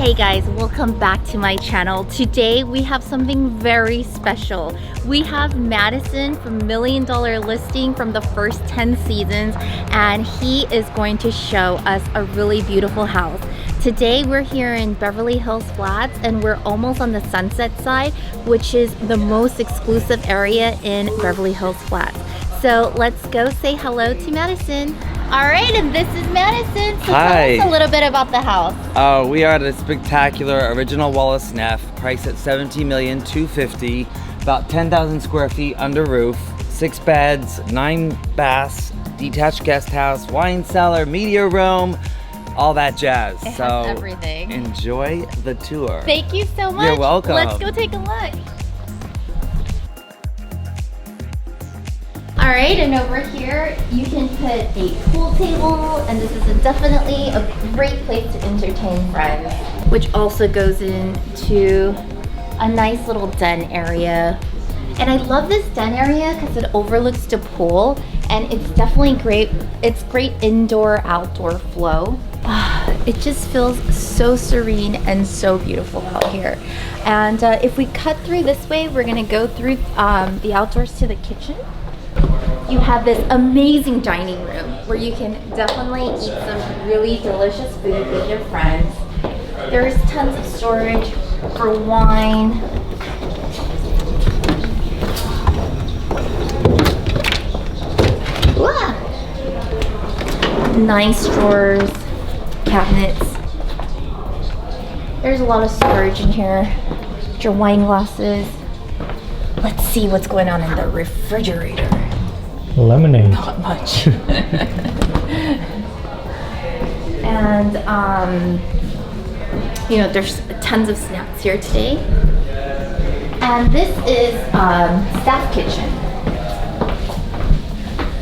Hey guys, welcome back to my channel. Today we have something very special. We have Madison from $1 Million Listing from the first 10 seasons, and he is going to show us a really beautiful house. Today we're here in Beverly Hills Flats, and we're almost on the Sunset side, which is the most exclusive area in Beverly Hills Flats. So let's go say hello to Madison. All right, and this is Madison. So Hi. Tell us a little bit about the house. We are at a spectacular original Wallace Neff, priced at $17,250,000, about 10,000 square feet under roof, 6 beds, 9 baths, detached guest house, wine cellar, media room, all that jazz. It has everything. Enjoy the tour. Thank you so much. You're welcome. Let's go take a look. All right, and over here you can put a pool table, and this is definitely a great place to entertain friends, which also goes into a nice little den area. And I love this den area because it overlooks the pool, and it's definitely great. It's great indoor-outdoor flow. It just feels so serene and so beautiful out here. And if we cut through this way, we're gonna go through the outdoors to the kitchen. You have this amazing dining room where you can definitely eat some really delicious food with your friends. There's tons of storage for wine. Ooh. Nice drawers, cabinets. There's a lot of storage in here. Your wine glasses. Let's see what's going on in the refrigerator. Lemonade. Not much. And you know, there's tons of snacks here today. And this is staff kitchen.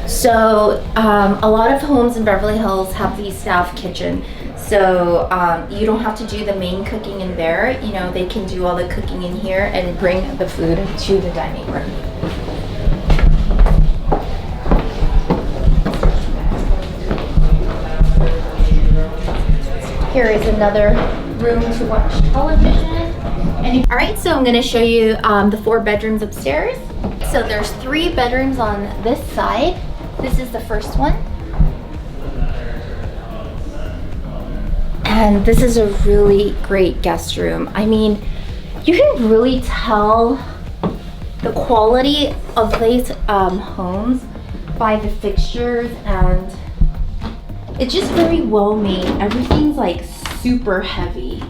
So a lot of homes in Beverly Hills have these staff kitchen. So you don't have to do the main cooking in there. You know, they can do all the cooking in here and bring the food to the dining room. Here is another room to watch television. All right, so I'm gonna show you the 4 bedrooms upstairs. So there's 3 bedrooms on this side. This is the first one. And this is a really great guest room. I mean, you can really tell the quality of these homes by the fixtures, and it's just very well made. Everything's like super heavy,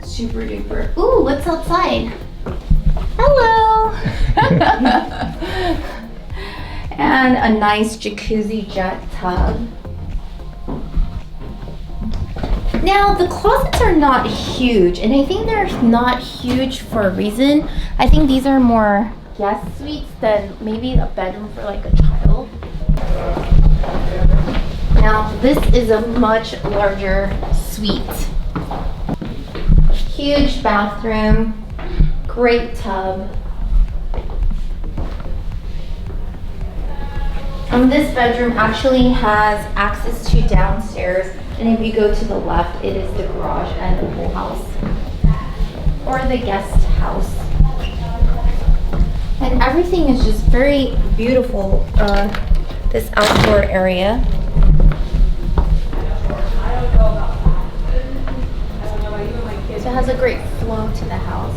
super duper. Ooh, what's outside? Hello. And a nice jacuzzi jet tub. Now, the closets are not huge, and I think they're not huge for a reason. I think these are more guest suites than maybe a bedroom for like a child. Now, this is a much larger suite. Huge bathroom, great tub. This bedroom actually has access to downstairs, and if you go to the left, it is the garage and the pool house, or the guest house. And everything is just very beautiful, this outdoor area. So it has a great flow to the house.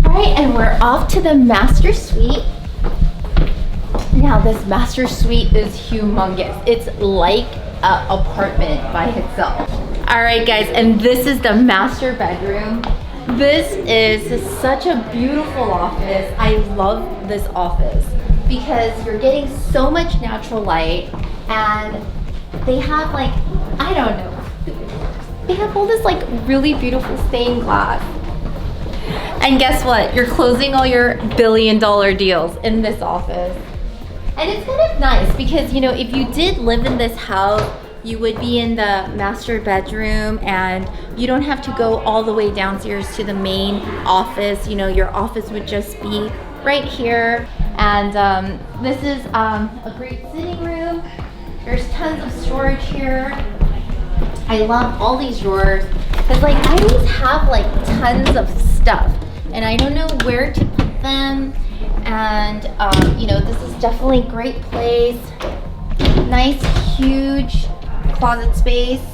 Alright, and we're off to the master suite. Now this master suite is humongous. It's like an apartment by itself. Alright guys, and this is the master bedroom. This is such a beautiful office. I love this office because you're getting so much natural light, and they have like, I don't know, they have all this like really beautiful stained glass. And guess what? You're closing all your $1 billion deals in this office. And it's kind of nice because, you know, if you did live in this house, you would be in the master bedroom, and you don't have to go all the way downstairs to the main office. You know, your office would just be right here. And this is a great sitting room. There's tons of storage here. I love all these drawers because like I always have like tons of stuff and I don't know where to put them. And you know, this is definitely a great place. Nice, huge closet space.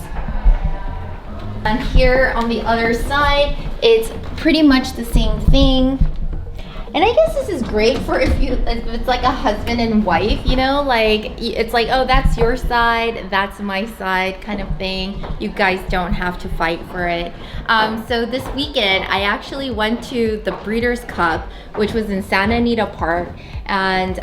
And here on the other side, it's pretty much the same thing. And I guess this is great for if it's like a husband and wife, you know, like it's like, oh, that's your side, that's my side kind of thing. You guys don't have to fight for it. So this weekend, I actually went to the Breeders' Cup, which was in Santa Anita Park. And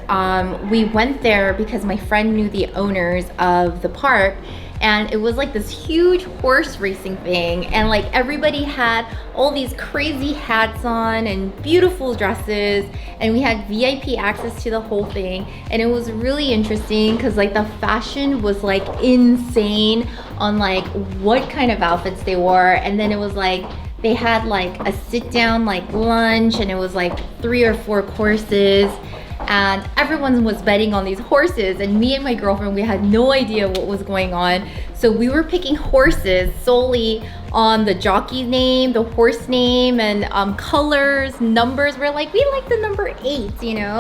we went there because my friend knew the owners of the park. And it was like this huge horse racing thing, and like everybody had all these crazy hats on and beautiful dresses, and we had VIP access to the whole thing. And it was really interesting because like the fashion was like insane on like what kind of outfits they wore. And then it was like they had like a sit down like lunch, and it was like 3 or 4 courses. And everyone was betting on these horses, and me and my girlfriend, we had no idea what was going on. So we were picking horses solely on the jockey name, the horse name, and colors, numbers. We're like, we like the number 8, you know?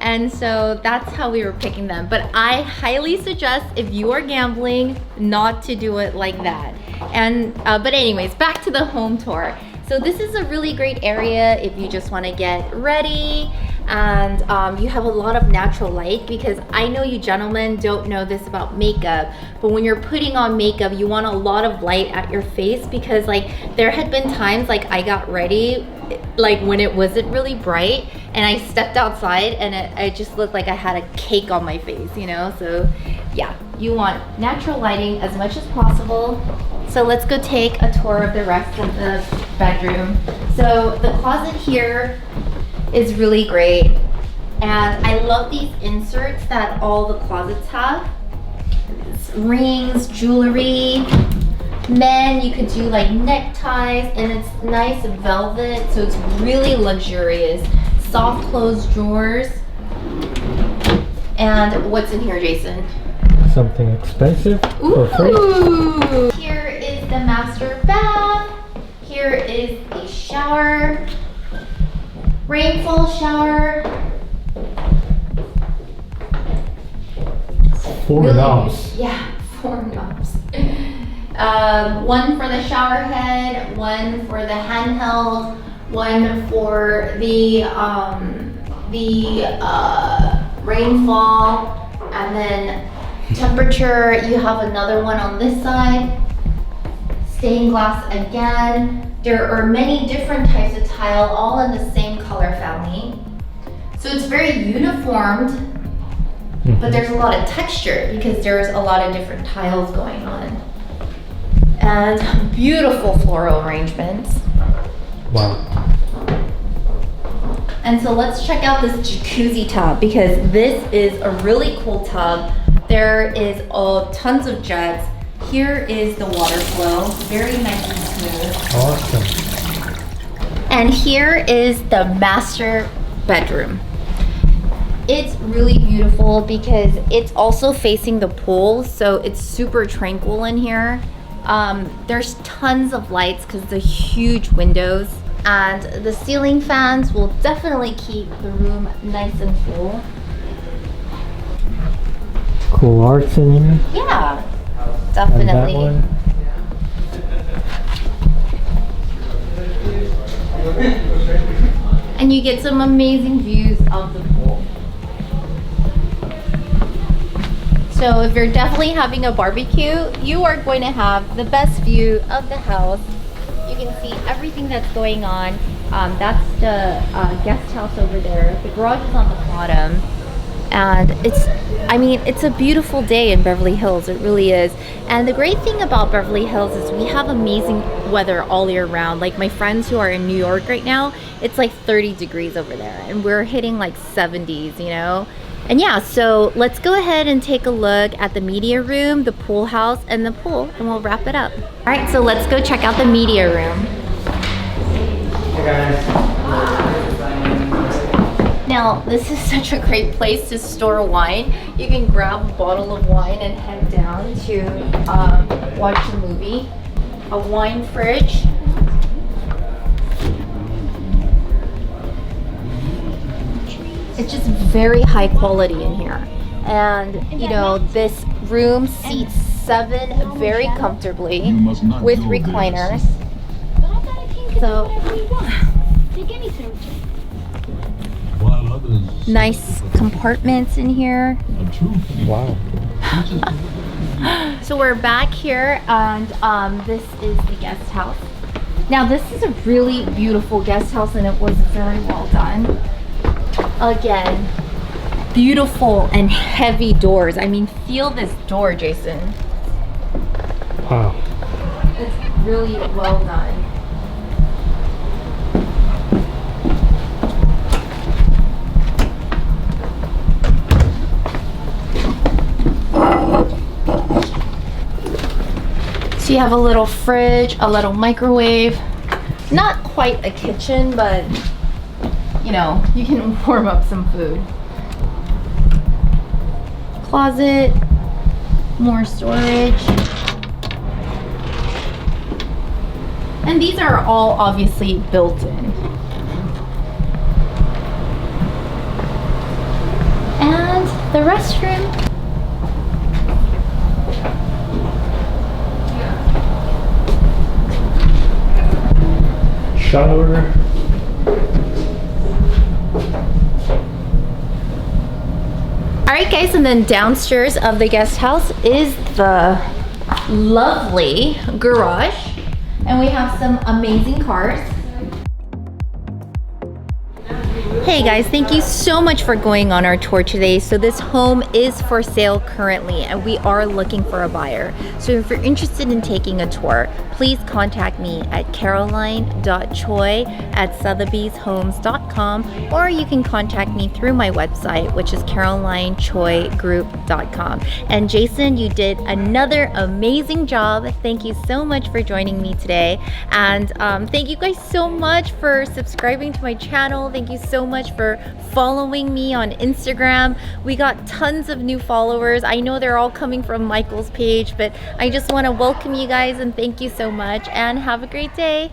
And so that's how we were picking them. But I highly suggest, if you are gambling, not to do it like that. And but anyways, back to the home tour. So this is a really great area if you just want to get ready. And you have a lot of natural light, because I know you gentlemen don't know this about makeup, but when you're putting on makeup, you want a lot of light at your face, because like there had been times like I got ready like when it wasn't really bright, and I stepped outside and it just looked like I had a cake on my face, you know? So yeah, you want natural lighting as much as possible. So let's go take a tour of the rest of the bedroom. So the closet here is really great, and I love these inserts that all the closets have. It's rings, jewelry. Men, you could do like neckties, and it's nice velvet, so it's really luxurious. Soft closed drawers. And what's in here, Jason? Something expensive Ooh. for free. Here is the master bath. Here is a shower. Rainfall shower. $4 knobs. Yeah, 4 knobs. One for the shower head, one for the handheld, one for the rainfall, and then temperature. You have another one on this side. Stained glass again. There are many different types of tile, all in the same color family. So it's very uniformed, but there's a lot of texture because there's a lot of different tiles going on. And beautiful floral arrangements. Wow. And so let's check out this jacuzzi tub, because this is a really cool tub. There is tons of jets. Here is the water flow, very nice and smooth. Awesome. And here is the master bedroom. It's really beautiful because it's also facing the pool, so it's super tranquil in here. There's tons of lights because the huge windows, and the ceiling fans will definitely keep the room nice and cool. Cool arts in here. Yeah, And definitely. that one. And you get some amazing views of the pool. So if you're definitely having a barbecue, you are going to have the best view of the house. You can see everything that's going on. That's the guest house over there. The garage is on the bottom. And it's a beautiful day in Beverly Hills. It really is. And the great thing about Beverly Hills is we have amazing weather all year round. Like my friends who are in New York right now, it's like 30 degrees over there, and we're hitting like 70s, you know? And yeah, so let's go ahead and take a look at the media room, the pool house, and the pool, and we'll wrap it up. All right, so let's go check out the media room. Hey guys. Now, this is such a great place to store wine. You can grab a bottle of wine and head down to watch a movie. A wine fridge. It's just very high quality in here. And, you know, this room seats 7 very comfortably with recliners. So, nice compartments in here. Wow. So we're back here, and this is the guest house. Now this is a really beautiful guest house, and it was very well done. Again, beautiful and heavy doors. I mean, feel this door, Jason. Wow. It's really well done. So you have a little fridge, a little microwave, not quite a kitchen, but you know, you can warm up some food. Closet, more storage. And these are all obviously built in. And the restroom. Shower. Alright guys, and then downstairs of the guest house is the lovely garage. And we have some amazing cars. Hey guys, thank you so much for going on our tour today. So this home is for sale currently, and we are looking for a buyer. So if you're interested in taking a tour, please contact me at caroline.choi at sotheby'shomes.com, or you can contact me through my website, which is caroline.choigroup.com. And Jason, you did another amazing job. Thank you so much for joining me today. And thank you guys so much for subscribing to my channel. Thank you so much for following me on Instagram. We got tons of new followers. I know they're all coming from Michael's page, but I just want to welcome you guys and thank you so much, and have a great day.